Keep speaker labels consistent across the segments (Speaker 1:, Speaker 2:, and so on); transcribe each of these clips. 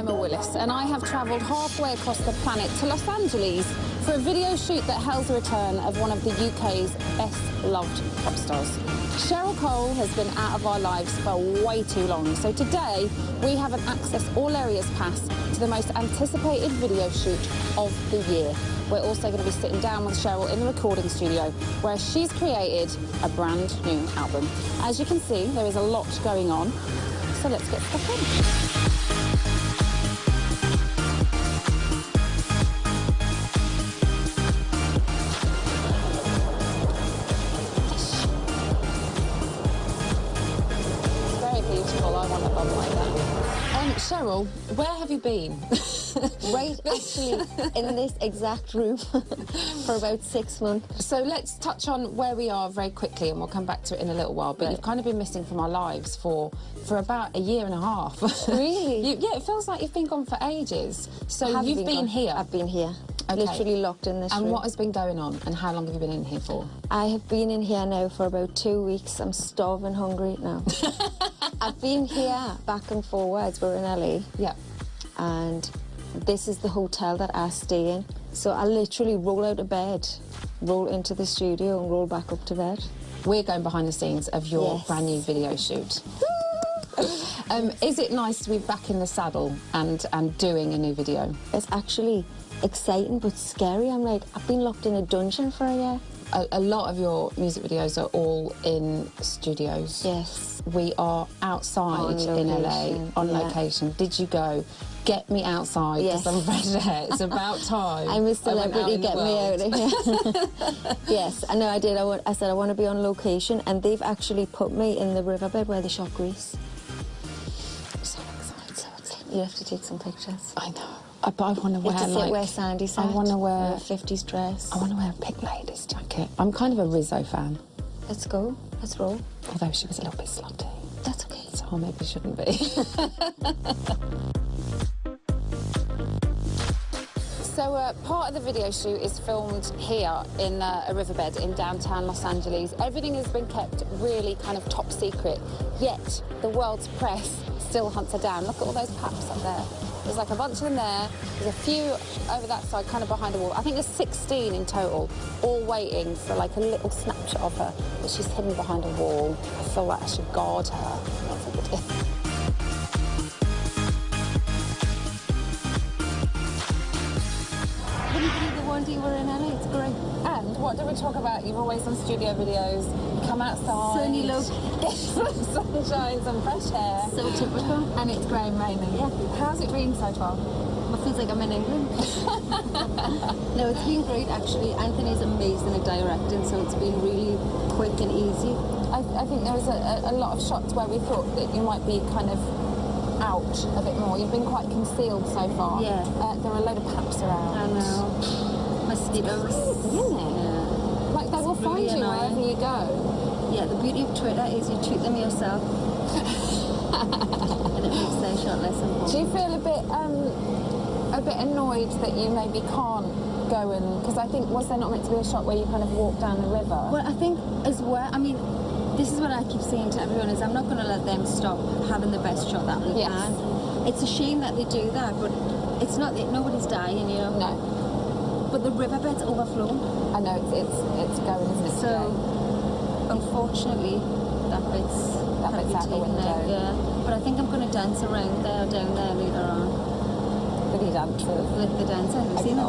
Speaker 1: Emma Willis, and I have travelled halfway across the planet to Los Angeles for a video shoot that heralds the return of one of the UK's best-loved pop stars. Cheryl Cole has been out of our lives for way too long, so today we have an Access All Areas pass to the most anticipated video shoot of the year. We're also going to be sitting down with Cheryl in the recording studio, where she's created a brand new album. As you can see, there is a lot going on, so let's get stuck in. Cheryl, where have you been?
Speaker 2: Right, actually, in this exact room for about 6 months.
Speaker 1: So let's touch on where we are very quickly, and we'll come back to it in a little while. But you've kind of been missing from our lives for about a year and a half.
Speaker 2: Really?
Speaker 1: Yeah, it feels like you've been gone for ages. So you've been here?
Speaker 2: I've been here.
Speaker 1: Okay.
Speaker 2: Literally locked in this room.
Speaker 1: And what has been going on, and how long have you been in here for?
Speaker 2: I have been in here now for about 2 weeks. I'm starving hungry now. I've been here back and forwards. We're in LA.
Speaker 1: Yeah.
Speaker 2: And this is the hotel that I stay in. So I literally roll out of bed, roll into the studio and roll back up to bed.
Speaker 1: We're going behind the scenes of your brand new video shoot. Is it nice to be back in the saddle and doing a new video?
Speaker 2: It's actually exciting but scary. I'm like, I've been locked in a dungeon for a year.
Speaker 1: A lot of your music videos are all in studios.
Speaker 2: Yes.
Speaker 1: We are outside in LA, on location. Did you go, get me outside for some fresh air? It's about time.
Speaker 2: I'm a celebrity, get me out of here. Yes, I know I did. I said I want to be on location, and they've actually put me in the Riverbed where they shot Grease.
Speaker 1: So excited, so excited.
Speaker 2: You have to take some pictures.
Speaker 1: I know. But I want to wear,
Speaker 2: where Sandy sat.
Speaker 1: I want to wear
Speaker 2: a 50s dress.
Speaker 1: I want to wear a Pink Ladies jacket. I'm kind of a Rizzo fan.
Speaker 2: Let's go. Let's roll.
Speaker 1: Although she was a little bit slutty.
Speaker 2: That's okay.
Speaker 1: So I maybe shouldn't be. So part of the video shoot is filmed here in a riverbed in downtown Los Angeles. Everything has been kept really kind of top secret, yet the world's press still hunts her down. Look at all those paps up there. There's like a bunch of them there. There's a few over that side, kind of behind the wall. I think there's 16 in total, all waiting for like a little snapshot of her, but she's hidden behind a wall. I feel like I should guard her. That's a good idea.
Speaker 2: Can you believe the one day we're in LA? It's great.
Speaker 1: And what do we talk about? You've always done studio videos. Come outside.
Speaker 2: Sunny look.
Speaker 1: Get some sunshine, some fresh air.
Speaker 2: So typical.
Speaker 1: And it's grey and raining.
Speaker 2: Yeah.
Speaker 1: How's it been so far?
Speaker 2: It feels like I'm in England. No, it's been great actually. Anthony's amazing at directing, so it's been really quick and easy.
Speaker 1: I think there was a lot of shots where we thought that you might be kind of out a bit more. You've been quite concealed so far.
Speaker 2: Yeah.
Speaker 1: There are a load of paps around.
Speaker 2: I know. Mosquitoes.
Speaker 1: Isn't it? Yeah. Like they will find you wherever you go. Yeah,
Speaker 2: the beauty of Twitter is you tweet them yourself. And it makes their shot less important.
Speaker 1: Do you feel a bit annoyed that you maybe can't go and... Because I think, was there not meant to be a shot where you kind of walk down the river?
Speaker 2: Well, I think as well, I mean, this is what I keep saying to everyone, is I'm not going to let them stop having the best shot that we can. It's a shame that they do that, but it's not that nobody's dying, you know?
Speaker 1: No.
Speaker 2: But the riverbed's overflown.
Speaker 1: I know, it's going, isn't it?
Speaker 2: So, unfortunately, that bit's
Speaker 1: out the window.
Speaker 2: Out, yeah. But I think I'm going to dance around there, down there later on.
Speaker 1: With your dancers?
Speaker 2: With the dancers. Have you seen them?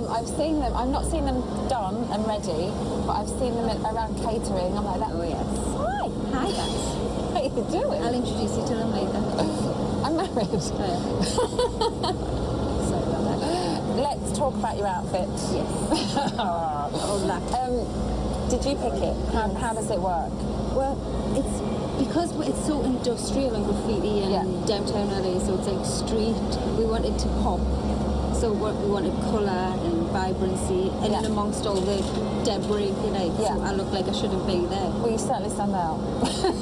Speaker 1: I've seen them. I've not seen them done and ready, but I've seen them around catering. I'm like that.
Speaker 2: Oh yes.
Speaker 1: Hi.
Speaker 2: Hi guys.
Speaker 1: How are you doing?
Speaker 2: I'll introduce you to them later.
Speaker 1: I'm married.
Speaker 2: Oh, yeah. Sorry about that.
Speaker 1: Let's talk about your outfit.
Speaker 2: Yes.
Speaker 1: Oh, luck. Did you pick it? How does it work?
Speaker 2: Well, it's because it's so industrial and graffiti and downtown LA, so it's like street. We wanted to pop. So we wanted colour and vibrancy, and in amongst all the debris, you know, so I look like I shouldn't be there.
Speaker 1: Well, you certainly stand out.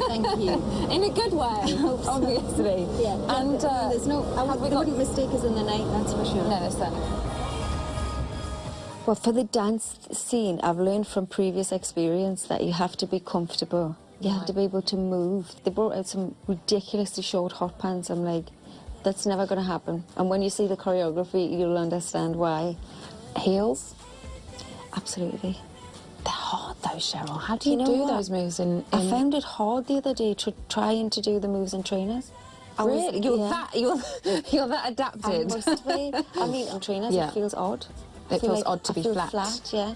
Speaker 2: Thank you.
Speaker 1: In a good way, obviously.
Speaker 2: Yeah.
Speaker 1: And
Speaker 2: there's no, they wouldn't mistake us in the night, that's for sure.
Speaker 1: No, there's certainly.
Speaker 2: Well, for the dance scene, I've learned from previous experience that you have to be comfortable. You have to be able to move. They brought out some ridiculously short hot pants. I'm like, That's never going to happen. And when you see the choreography, you'll understand why.
Speaker 1: Heels?
Speaker 2: Absolutely.
Speaker 1: They're hard though, Cheryl. How do you
Speaker 2: know
Speaker 1: do
Speaker 2: what?
Speaker 1: those moves in...
Speaker 2: I found it hard the other day trying to do the moves in trainers.
Speaker 1: Really? You're that adapted?
Speaker 2: I must be. I mean, in trainers,
Speaker 1: Yeah.
Speaker 2: it feels odd.
Speaker 1: It feels odd to be
Speaker 2: feel
Speaker 1: flat.
Speaker 2: yeah.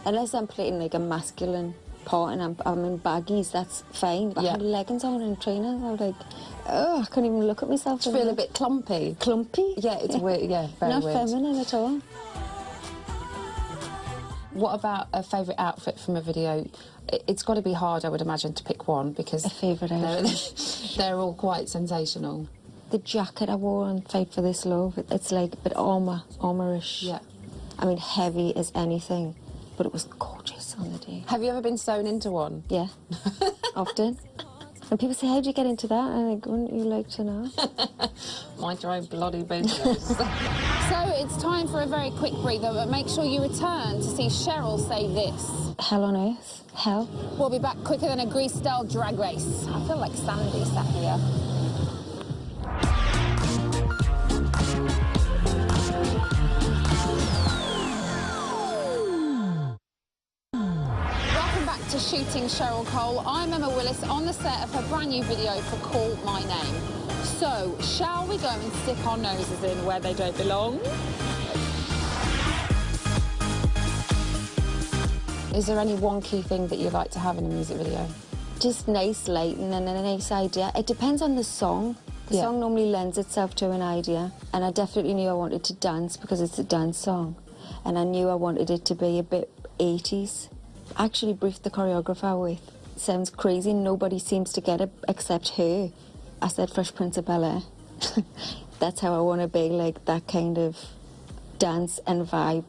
Speaker 2: Unless I'm playing like a masculine part and I'm in baggies, that's fine. But I had leggings on and trainers, I was like, oh, I couldn't even look at myself.
Speaker 1: Do you feel a bit clumpy?
Speaker 2: Clumpy?
Speaker 1: Yeah, it's weird. Yeah, very
Speaker 2: Not
Speaker 1: weird.
Speaker 2: feminine at all.
Speaker 1: What about a favourite outfit from a video? It's got to be hard, I would imagine, to pick one because...
Speaker 2: A favourite outfit?
Speaker 1: They're all quite sensational.
Speaker 2: The jacket I wore on Fight for This Love, it's like a bit armour-ish.
Speaker 1: Yeah.
Speaker 2: I mean, heavy as anything, but it was gorgeous on the day.
Speaker 1: Have you ever been sewn into one?
Speaker 2: Yeah, often. And people say, how do you get into that? And I think, wouldn't you like to know?
Speaker 1: Mind your own bloody business. So it's time for a very quick breather, but make sure you return to see Cheryl say this.
Speaker 2: Hell on earth. Hell.
Speaker 1: We'll be back quicker than a Grease-style drag race. I feel like Sandy sat here. To shooting Cheryl Cole. I'm Emma Willis on the set of her brand new video for Call My Name. So, shall we go and stick our noses in where they don't belong? Is there any one key thing that you like to have in a music video?
Speaker 2: Just nice lighting and a nice idea. It depends on the song. The song normally lends itself to an idea, and I definitely knew I wanted to dance because it's a dance song, and I knew I wanted it to be a bit 80s. I actually briefed the choreographer with, sounds crazy, nobody seems to get it except her. I said Fresh Prince of Bel-Air. That's how I want to be, like that kind of dance and vibe.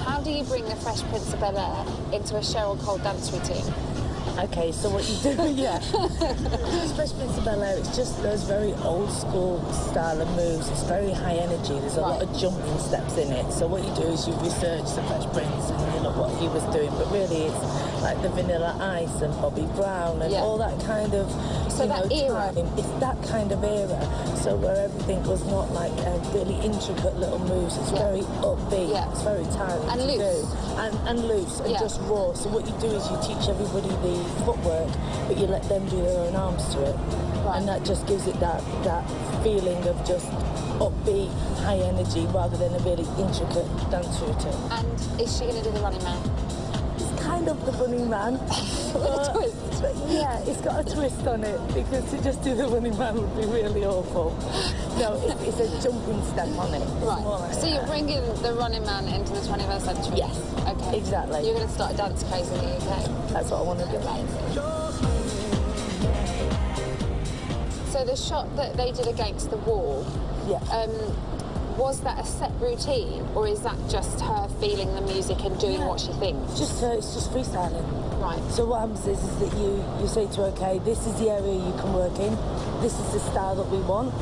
Speaker 1: How do you bring the Fresh Prince of Bel-Air into a Cheryl Cole dance routine?
Speaker 3: Okay, so what you do, Fresh Prince of Bel-Air, it's just those very old school style of moves. It's very high energy. There's a lot of jumping steps in it. So what you do is you research the Fresh Prince and you look what he was doing, but really it's like the Vanilla Ice and Bobby Brown and all that kind of,
Speaker 1: era.
Speaker 3: timing. It's that kind of era. So where everything was not like really intricate little moves. It's very upbeat.
Speaker 1: Yeah.
Speaker 3: It's very tiring
Speaker 1: And
Speaker 3: to
Speaker 1: loose.
Speaker 3: do. And loose and just raw. So what you do is you teach everybody the footwork, but you let them do their own arms to it. Right. And that just gives it that feeling of just upbeat, high energy, rather than a really intricate dance routine.
Speaker 1: And is she going to do the Running Man?
Speaker 3: It's kind of the Running Man. but yeah, it's got a twist on it, because to just do the Running Man would be really awful. No, it's a jumping step on it.
Speaker 1: Right.
Speaker 3: Like
Speaker 1: so you're bringing the Running Man into the 21st century?
Speaker 3: Yes.
Speaker 1: Okay.
Speaker 3: Exactly.
Speaker 1: You're going to start a dance craze in the UK?
Speaker 3: That's what I want to do.
Speaker 1: So the shot that they did against the wall, was that a set routine, or is that just her feeling the music and doing what she thinks?
Speaker 3: It's just freestyling.
Speaker 1: Right.
Speaker 3: So what happens is that you say to her, okay, this is the area you can work in. This is the style that we want.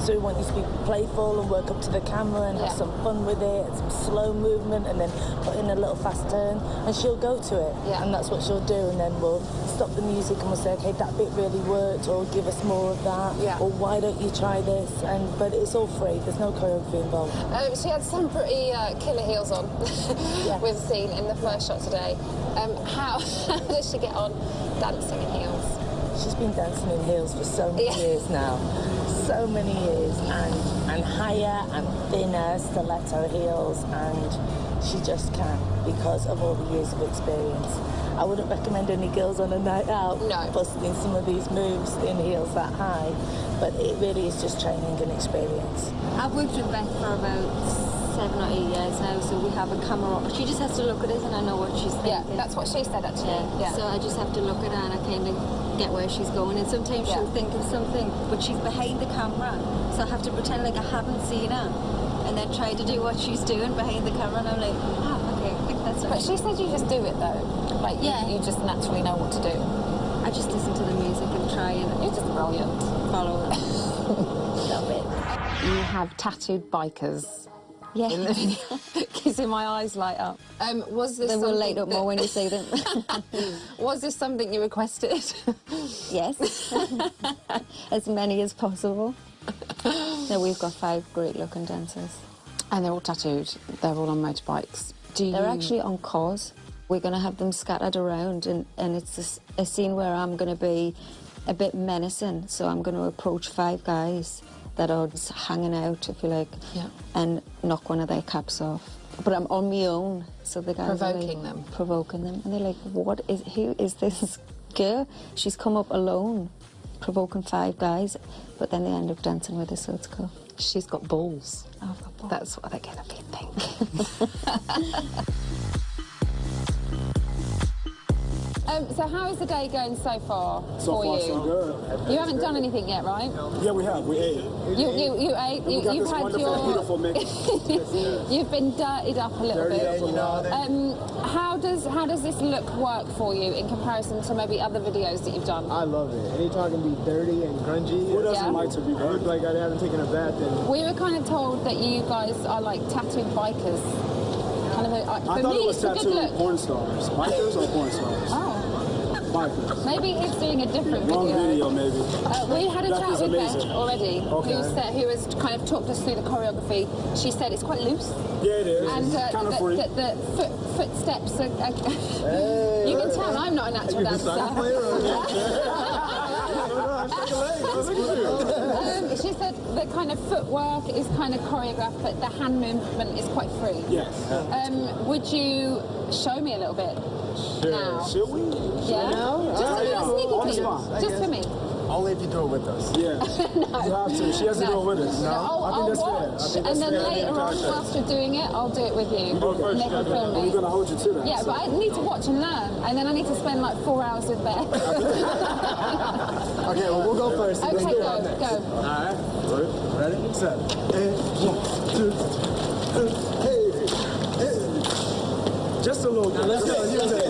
Speaker 3: So we want you to be playful and work up to the camera and have some fun with it, and some slow movement, and then put in a little fast turn, and she'll go to it. Yeah. And that's what she'll do, and then we'll stop the music and we'll say, okay, that bit really worked, or give us more of that, or why don't you try this? But it's all free, there's no choreography involved.
Speaker 1: She had some pretty killer heels on, we've seen in the first shot today. How does she get on dancing in heels?
Speaker 3: She's been dancing in heels for so many years now. So many years, and higher and thinner stiletto heels, and she just can, because of all the years of experience. I wouldn't recommend any girls on a night out busting some of these moves in heels that high, but it really is just training and experience.
Speaker 2: I've worked with Beth for about 7 or 8 years now, so we have a camera. She just has to look at us and I know what she's thinking.
Speaker 1: Yeah, that's what she said actually. Yeah.
Speaker 2: So I just have to look at her and I kind of get where she's going, and sometimes she'll think of something, but she's behind the camera, so I have to pretend like I haven't seen her, and then try to do what she's doing behind the camera, and I'm like, okay, I think that's right.
Speaker 1: But she said you just do it though, like you just naturally know what to do.
Speaker 2: I just listen to the music and try and...
Speaker 1: You're just brilliant.
Speaker 2: Follow it.
Speaker 1: Love it. You have tattooed bikers in the video. Kissing my eyes light up. Was this
Speaker 2: They will light up more when you see them.
Speaker 1: Was this something you requested?
Speaker 2: Yes. As many as possible. No, we've got 5 great-looking dancers.
Speaker 1: And they're all tattooed. They're all on motorbikes.
Speaker 2: They're actually on cars. We're going to have them scattered around, and it's a scene where I'm going to be a bit menacing, so I'm going to approach 5 guys that are just hanging out, if you like, and knock one of their caps off. But I'm on my own, so the guys
Speaker 1: provoking
Speaker 2: are like, provoking them, and they're like, who is this girl? She's come up alone, provoking 5 guys, but then they end up dancing with her, so it's cool.
Speaker 1: She's got balls.
Speaker 2: Oh, I've got balls.
Speaker 1: That's what they're going to be thinking. So how is the day going so far
Speaker 4: So
Speaker 1: for
Speaker 4: far,
Speaker 1: you?
Speaker 4: so good.
Speaker 1: You haven't done anything yet, right?
Speaker 4: Yeah, we have. We ate.
Speaker 1: You ate. You've had
Speaker 4: beautiful mix.
Speaker 1: You've been dirtied up a little bit. How does this look work for you in comparison to maybe other videos that you've done?
Speaker 5: I love it. Anytime I can be dirty and grungy.
Speaker 4: Who doesn't like to be
Speaker 5: I look like I haven't taken a bath in.
Speaker 1: We were kind of told that you guys are like tattooed bikers. Kind of
Speaker 4: I thought it was tattooed porn stars. Bikers or porn stars?
Speaker 1: Oh.
Speaker 4: Bikers.
Speaker 1: Maybe he's doing a different
Speaker 4: Wrong
Speaker 1: video.
Speaker 4: maybe.
Speaker 1: We had a
Speaker 4: That
Speaker 1: chat
Speaker 4: is
Speaker 1: with
Speaker 4: amazing.
Speaker 1: Beth already,
Speaker 4: Okay.
Speaker 1: who has kind of talked us through the choreography. She said it's quite loose.
Speaker 4: Yeah, it is.
Speaker 1: And
Speaker 4: kind of free.
Speaker 1: the footsteps are... you can tell I'm not a natural dancer. She said the kind of footwork is kind of choreographed, but the hand movement is quite free.
Speaker 4: Yes.
Speaker 1: Would you show me a little bit now?
Speaker 4: Should we?
Speaker 1: Yeah? Just a little sneaky peek. Just for me.
Speaker 5: Only if you do it with us.
Speaker 4: Yeah. You have to. She has to do it with us.
Speaker 1: No, I'll watch, and then later on, whilst you're doing it, I'll do it with you.
Speaker 4: Okay.
Speaker 1: Make her film
Speaker 4: We're
Speaker 1: me.
Speaker 4: going to hold you to that.
Speaker 1: Yeah, but I need to watch and learn, and then I need to spend like 4 hours with Beth.
Speaker 5: Okay, well, we'll go first.
Speaker 1: Okay, go.
Speaker 5: All right. Ready? Set. And 1, 2, hey.
Speaker 4: Just a little bit.
Speaker 5: Let's go. Use it.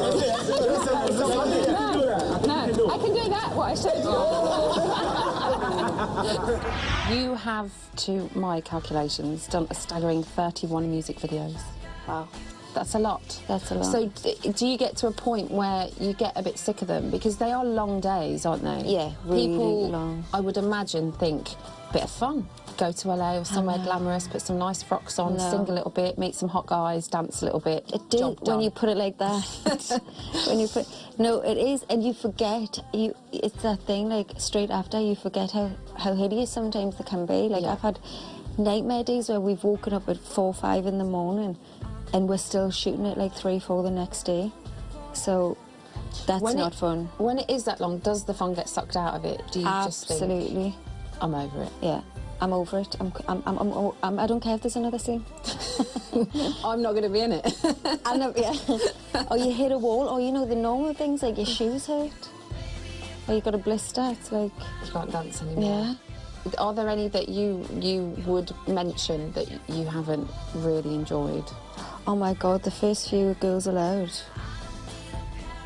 Speaker 1: No, I can do that, what I showed you. You have, to my calculations, done a staggering 31 music videos.
Speaker 2: Wow.
Speaker 1: That's a lot.
Speaker 2: That's a lot.
Speaker 1: So do you get to a point where you get a bit sick of them? Because they are long days, aren't they?
Speaker 2: Yeah, really
Speaker 1: People,
Speaker 2: long.
Speaker 1: I would imagine, think, bit of fun. Go to LA or somewhere glamorous, put some nice frocks on, sing a little bit, meet some hot guys, dance a little bit.
Speaker 2: It did
Speaker 1: Job
Speaker 2: when
Speaker 1: done.
Speaker 2: you put it like that. No, it is, and you forget. It's that thing, like, straight after, you forget how hideous sometimes they can be. Like, I've had nightmare days where we've woken up at 4, 5 in the morning and we're still shooting at like 3, 4 the next day. So that's not fun.
Speaker 1: When it is that long, does the fun get sucked out of it? Do you just think,
Speaker 2: Absolutely.
Speaker 1: I'm over it?
Speaker 2: Yeah, I'm over it. I don't care if there's another scene.
Speaker 1: I'm not going to be in it.
Speaker 2: Or you hit a wall, or you know the normal things like your shoes hurt, or you got a blister. It's like
Speaker 1: You can't dance anymore.
Speaker 2: yeah.
Speaker 1: Are there any that you would mention that you haven't really enjoyed?
Speaker 2: Oh my God, the first few Girls Aloud.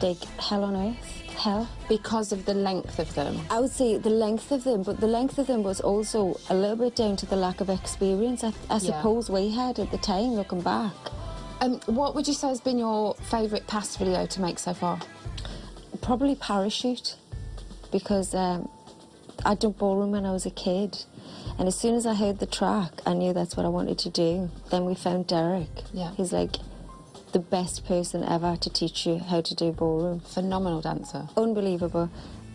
Speaker 2: Like hell on earth. Hell.
Speaker 1: Because of the length of them?
Speaker 2: I would say the length of them, but the length of them was also a little bit down to the lack of experience I suppose we had at the time, looking back.
Speaker 1: What would you say has been your favourite past video to make so far?
Speaker 2: Probably Parachute, because I'd done ballroom when I was a kid, and as soon as I heard the track, I knew that's what I wanted to do. Then we found Derek.
Speaker 1: Yeah.
Speaker 2: He's like the best person ever to teach you how to do ballroom.
Speaker 1: Phenomenal dancer.
Speaker 2: Unbelievable.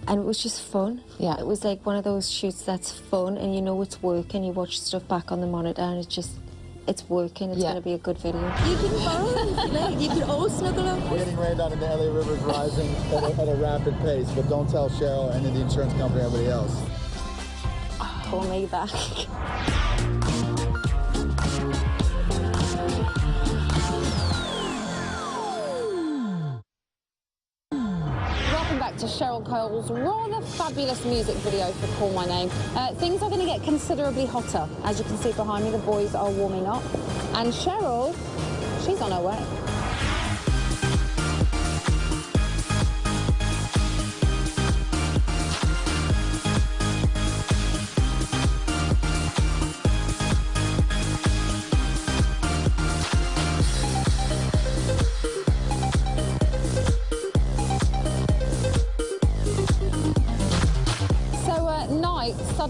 Speaker 2: And it was just fun.
Speaker 1: Yeah.
Speaker 2: It was like one of those shoots that's fun, and you know it's working. You watch stuff back on the monitor, and it's working. It's going to be a good video. You can borrow, you can all snuggle up.
Speaker 5: We're getting rained on and the LA River's rising at a rapid pace, but don't tell Cheryl and the insurance company or anybody else.
Speaker 2: Pull me back.
Speaker 1: Welcome back to Cheryl Cole's rather fabulous music video for Call My Name. Things are going to get considerably hotter. As you can see behind me, the boys are warming up. And Cheryl, she's on her way.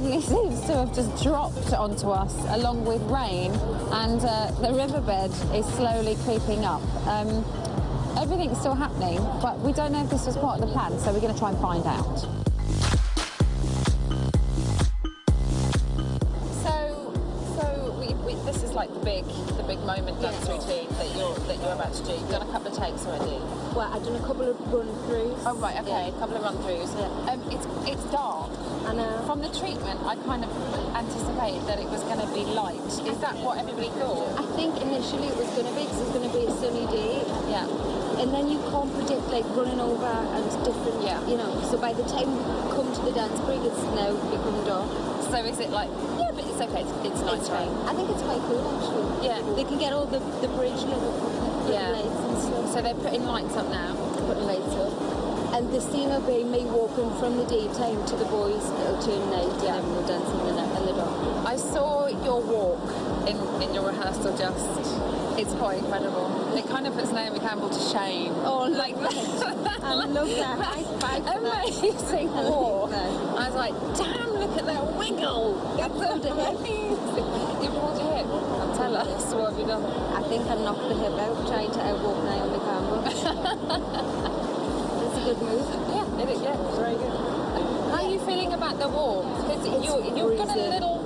Speaker 1: suddenly seems to have just dropped onto us along with rain, and the riverbed is slowly creeping up. Everything's still happening, but we don't know if this was part of the plan, so we're going to try and find out. This is like the big moment dance routine that you're about to do. You've done a couple of takes already.
Speaker 2: Well, I've done a couple of run-throughs.
Speaker 1: Oh right, okay,
Speaker 2: yeah.
Speaker 1: a couple of run-throughs.
Speaker 2: Yeah.
Speaker 1: It's dark.
Speaker 2: I know.
Speaker 1: From the treatment, I kind of anticipated that it was going to be light. Is that what everybody thought?
Speaker 2: I think initially it was going to be, because it's going to be a sunny day.
Speaker 1: Yeah.
Speaker 2: And then you can't predict, like, running over and different, you know. So by the time you come to the dance break, it's now become dark.
Speaker 1: So is it like, yeah, but it's okay, it's nice rain.
Speaker 2: I think it's quite cool, actually.
Speaker 1: Yeah.
Speaker 2: They can get all the bridge and the lights and stuff.
Speaker 1: So they're putting lights up now?
Speaker 2: Putting lights up. And the scene will be me walking from the daytime to the boys, it'll turn night, and everyone dancing in the dark.
Speaker 1: I saw your walk in your rehearsal just, it's quite incredible. It kind of puts Naomi Campbell to shame.
Speaker 2: Oh,
Speaker 1: like that.
Speaker 2: I love that.
Speaker 1: Amazing walk. I was like, damn, look at that wiggle. It's amazing. You pulled your hip. Tell us, what have you done?
Speaker 2: I think I knocked the hip out trying to outwalk Naomi Campbell. It's a good move.
Speaker 1: Yeah, it's very good. How are you feeling about the walk? Because you've got a little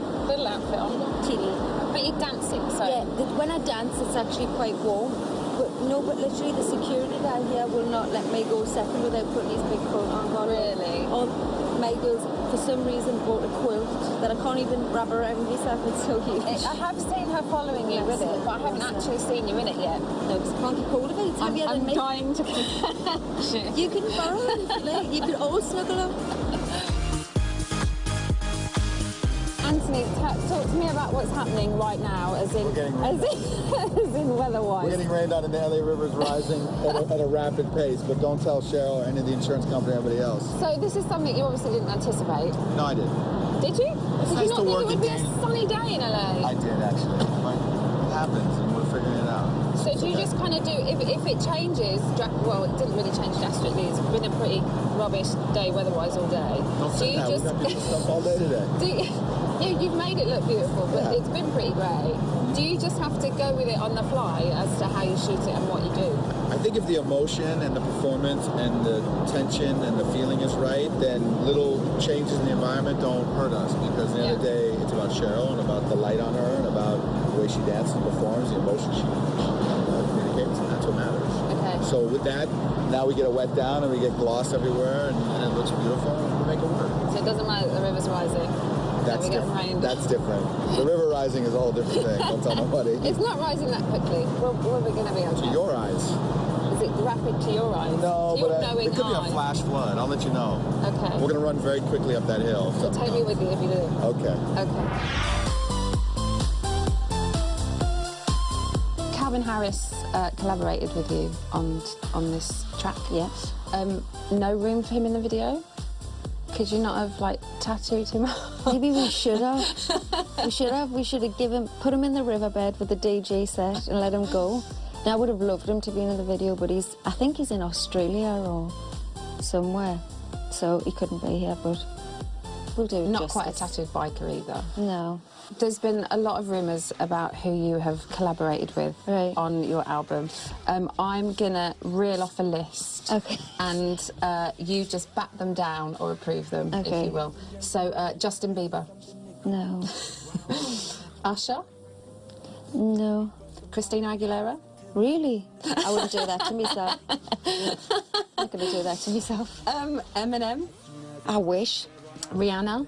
Speaker 1: outfit on.
Speaker 2: Teeny.
Speaker 1: But you're dancing, so...
Speaker 2: Yeah, when I dance, it's actually quite warm. But literally the security guy here will not let me go second without putting his big coat on.
Speaker 1: Really?
Speaker 2: All my girls, for some reason, bought a quilt that I can't even wrap around myself. It's so huge.
Speaker 1: I have seen her following you with it, but I haven't actually seen you in it yet.
Speaker 2: No, because I can't keep hold of it. It's heavier than me.
Speaker 1: I'm dying to catch it.
Speaker 2: You can borrow it. You could always smuggle them.
Speaker 1: Anthony, talk to me about what's happening right now, as in weather-wise.
Speaker 5: We're getting rained on and the LA River's rising at a rapid pace, but don't tell Cheryl or any of the insurance company or anybody else.
Speaker 1: So this is something you obviously didn't anticipate.
Speaker 5: No, I did.
Speaker 1: Did you?
Speaker 5: It's
Speaker 1: Did
Speaker 5: nice
Speaker 1: you not
Speaker 5: to
Speaker 1: think
Speaker 5: work
Speaker 1: it would be
Speaker 5: again.
Speaker 1: a sunny day in LA?
Speaker 5: I did, actually. But it happens, and we're figuring it out.
Speaker 1: So do you just kind of do, if it changes, well, it didn't really change drastically, it's been a pretty rubbish day weather-wise all day.
Speaker 5: Don't
Speaker 1: Do
Speaker 5: say
Speaker 1: you
Speaker 5: that,
Speaker 1: just...
Speaker 5: we've got beautiful stuff all day today.
Speaker 1: You've made it look beautiful, but
Speaker 5: Yeah.
Speaker 1: it's been pretty grey. Do you just have to go with it on the fly as to how you shoot it and what you do?
Speaker 5: I think if the emotion and the performance and the tension and the feeling is right, then little changes in the environment don't hurt us, because at the end of the day, it's about Cheryl and about the light on her and about the way she dances and performs, the emotion she communicates, and that's what matters.
Speaker 1: Okay.
Speaker 5: So with that, now we get it wet down and we get gloss everywhere and it looks beautiful and we make it work.
Speaker 1: So it doesn't matter that the river's rising.
Speaker 5: That's different. That's different. The river rising is a whole different thing. Don't tell nobody.
Speaker 1: It's not rising that quickly. What are we going to be on?
Speaker 5: To your eyes.
Speaker 1: Is it rapid to your eyes?
Speaker 5: No,
Speaker 1: to your
Speaker 5: but
Speaker 1: knowing
Speaker 5: it could be
Speaker 1: eye?
Speaker 5: a flash flood. I'll let you know.
Speaker 1: Okay.
Speaker 5: We're going to run very quickly up that hill.
Speaker 1: So take me with you if you do.
Speaker 5: Okay.
Speaker 1: Okay. Calvin Harris collaborated with you on this track.
Speaker 2: Yes.
Speaker 1: No room for him in the video? Could you not have, like, tattooed him up?
Speaker 2: Maybe we should have. We should have. We should have put him in the riverbed with the DJ set and let him go. And I would have loved him to be in the video, but I think he's in Australia or somewhere, so he couldn't be here, but we'll do it.
Speaker 1: Not quite a tattooed biker either.
Speaker 2: No.
Speaker 1: There's been a lot of rumours about who you have collaborated with on your album. I'm gonna reel off a list, and you just bat them down or approve them, if you will. So, Justin Bieber.
Speaker 2: No.
Speaker 1: Usher.
Speaker 2: No.
Speaker 1: Christina Aguilera.
Speaker 2: Really? I wouldn't do that to myself. I'm not gonna do that to myself.
Speaker 1: Eminem.
Speaker 2: I wish.
Speaker 1: Rihanna.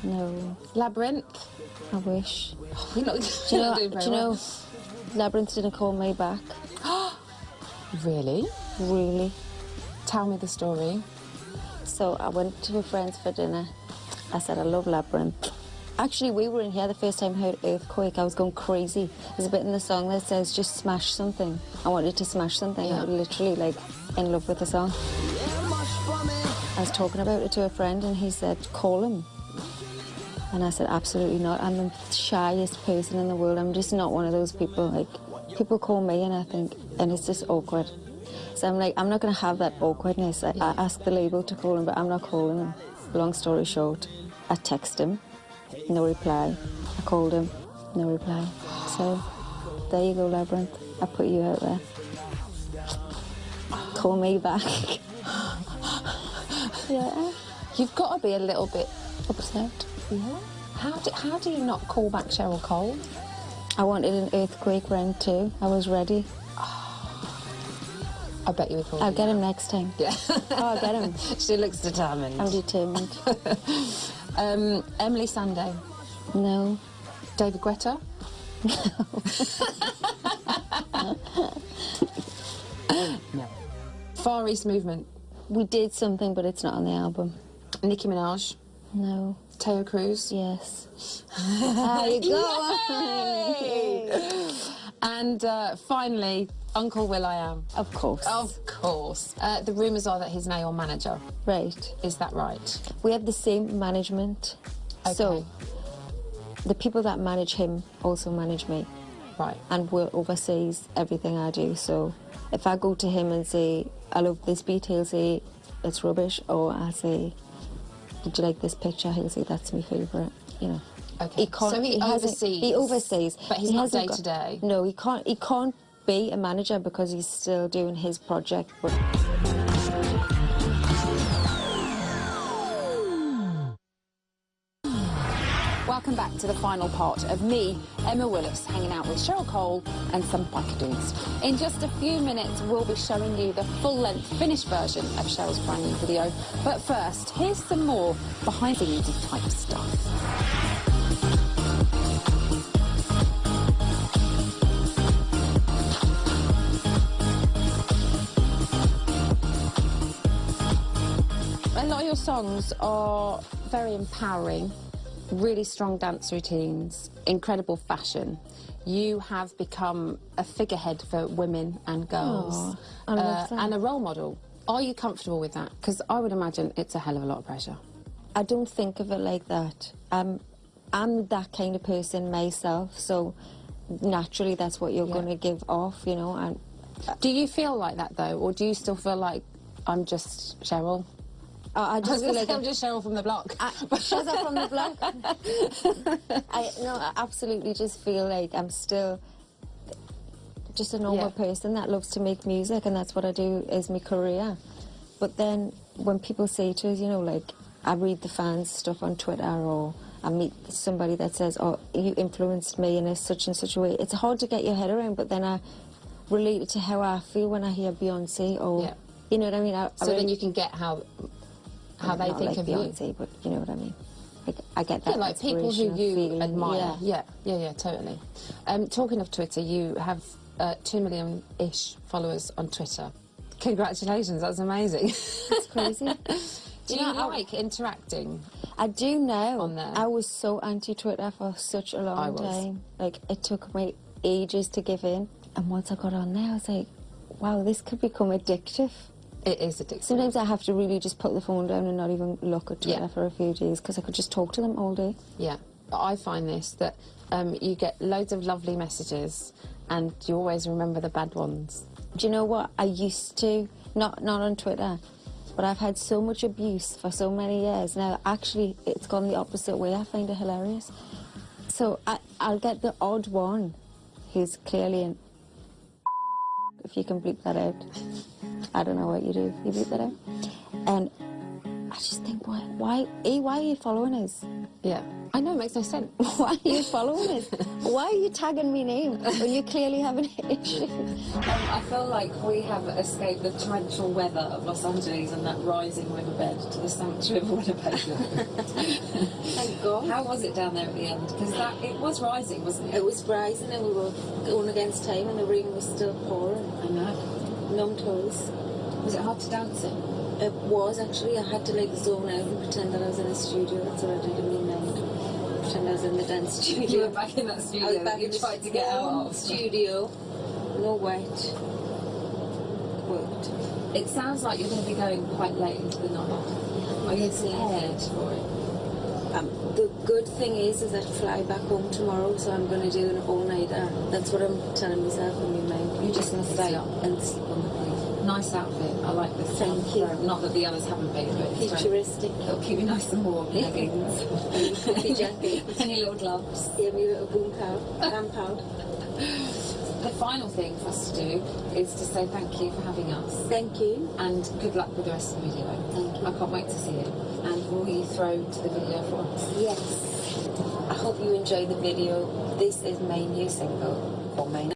Speaker 2: No.
Speaker 1: Labyrinth.
Speaker 2: I wish.
Speaker 1: You're not doing very well.
Speaker 2: Labyrinth didn't call me back.
Speaker 1: Really?
Speaker 2: Really.
Speaker 1: Tell me the story.
Speaker 2: So I went to a friend's for dinner. I said, I love Labyrinth. Actually, we were in here the first time I heard Earthquake. I was going crazy. There's a bit in the song that says, just smash something. I wanted to smash something. I was literally, like, in love with the song. I was talking about it to a friend, and he said, call him. And I said, absolutely not. I'm the shyest person in the world. I'm just not one of those people. Like, people call me and I think, and it's just awkward. So I'm like, I'm not going to have that awkwardness. I asked the label to call him, but I'm not calling him. Long story short, I text him No reply. I called him. No reply. So, there you go, Labyrinth. I put you out there. Call me back. Yeah.
Speaker 1: You've got to be a little bit
Speaker 2: Upset.
Speaker 1: Yeah. How do you not call back Cheryl Cole?
Speaker 2: I wanted an earthquake round 2. I was ready.
Speaker 1: I bet you would call
Speaker 2: I'll
Speaker 1: him.
Speaker 2: get him next time.
Speaker 1: Yeah.
Speaker 2: Oh, I'll get him.
Speaker 1: She looks determined.
Speaker 2: I'm determined.
Speaker 1: Emily Sando.
Speaker 2: No.
Speaker 1: David Guetta. No. Far East Movement.
Speaker 2: We did something, but it's not on the album.
Speaker 1: Nicki Minaj.
Speaker 2: No.
Speaker 1: Teo Cruz.
Speaker 2: Yes. There you go.
Speaker 1: Yay! And finally, Uncle Will.i.am.
Speaker 2: Of course.
Speaker 1: Of course. The rumours are that he's now your manager.
Speaker 2: Right.
Speaker 1: Is that right?
Speaker 2: We have the same management.
Speaker 1: Okay.
Speaker 2: So, the people that manage him also manage me.
Speaker 1: Right.
Speaker 2: And Will oversees everything I do. So, if I go to him and say, I love this beat, he'll say, it's rubbish. Or I say, did you like this picture? He'll say, that's my favourite. You know.
Speaker 1: Okay. So he oversees.
Speaker 2: He oversees.
Speaker 1: But he's not day to day.
Speaker 2: No, he can't be a manager because he's still doing his project. But
Speaker 1: welcome back to the final part of me, Emma Willis, hanging out with Cheryl Cole and some biker dudes. In just a few minutes, we'll be showing you the full-length finished version of Cheryl's brand new video. But first, here's some more behind-the-scenes type stuff. A lot of your songs are very empowering, really strong dance routines, incredible fashion. You have become a figurehead for women and girls.
Speaker 2: I love that.
Speaker 1: And a role model. Are you comfortable with that? Because I would imagine it's a hell of a lot of pressure.
Speaker 2: I don't think of it like that. I'm that kind of person myself, so naturally that's what you're going to give off, you know. And
Speaker 1: do you feel like that, though? Or do you still feel like, I'm just Cheryl?
Speaker 2: I just feel like
Speaker 1: I'm just Cheryl from the block.
Speaker 2: Shut up from the block. I absolutely just feel like I'm still just a normal person that loves to make music, and that's what I do as my career. But then when people say to us, you know, like, I read the fans' stuff on Twitter, or I meet somebody that says, oh, you influenced me in a such and such a way. It's hard to get your head around, but then I relate it to how I feel when I hear Beyonce, or, you know what I mean?
Speaker 1: So then you can get how they think of
Speaker 2: Beyonce,
Speaker 1: you.
Speaker 2: But you know what I mean. Like, I get that.
Speaker 1: Yeah, like people who you
Speaker 2: feeling,
Speaker 1: admire. Yeah, totally. Talking of Twitter, you have 2 million-ish followers on Twitter. Congratulations, that's amazing.
Speaker 2: It's crazy.
Speaker 1: Do you like interacting?
Speaker 2: I do now.
Speaker 1: On there.
Speaker 2: I was so anti-Twitter for such a long time. Like, it took me ages to give in. And once I got on there, I was like, wow, this could become addictive.
Speaker 1: It is addictive.
Speaker 2: Sometimes I have to really just put the phone down and not even look at Twitter for a few days, because I could just talk to them all day.
Speaker 1: Yeah. But I find this, that you get loads of lovely messages and you always remember the bad ones.
Speaker 2: Do you know what? I used to, not on Twitter, but I've had so much abuse for so many years. Now, actually, it's gone the opposite way. I find it hilarious. So I'll get the odd one who's clearly an... If you can bleep that out. I don't know what you do. You bleep that out? And I just think, why are you following us?
Speaker 1: Yeah. I know, it makes no sense.
Speaker 2: Why are you following us? Why are you tagging me name when you clearly have an issue?
Speaker 1: I feel like we have escaped the torrential weather of Los Angeles and that rising riverbed to the sanctuary of Winnipeg.
Speaker 2: Thank God.
Speaker 1: How was it down there at the end? Because it was rising, wasn't it?
Speaker 2: It was rising and we were going against time and the rain was still pouring.
Speaker 1: I know.
Speaker 2: Numb toes.
Speaker 1: Was it hard to dance in?
Speaker 2: It was, actually. I had to, like, zone out and pretend that I was in a studio. That's what I did in my mind. Pretend I was in the dance studio.
Speaker 1: You were back in that studio
Speaker 2: I was back
Speaker 1: you
Speaker 2: in the
Speaker 1: tried to get out of.
Speaker 2: Studio. No wet. Worked.
Speaker 1: It sounds like you're going to be going quite late into the night. Are you prepared for it?
Speaker 2: The good thing is I fly back home tomorrow, so I'm going to do an all-nighter. That's what I'm telling myself in my mind.
Speaker 1: You just must stay up
Speaker 2: and sleep on the plane.
Speaker 1: nice outfit. I like this.
Speaker 2: Thank you.
Speaker 1: Not that the others haven't been, but it's
Speaker 2: Futuristic.
Speaker 1: It'll keep you nice and warm. Leggings.
Speaker 2: Happy jacket.
Speaker 1: Any little gloves.
Speaker 2: Yeah, my little boom pound.
Speaker 1: The final thing for us to do is to say thank you for having us.
Speaker 2: Thank you.
Speaker 1: And good luck with the rest of the video.
Speaker 2: Thank you.
Speaker 1: I can't wait to see it. And will you throw to the video for us?
Speaker 2: Yes. I hope you enjoy the video. This is my new single for my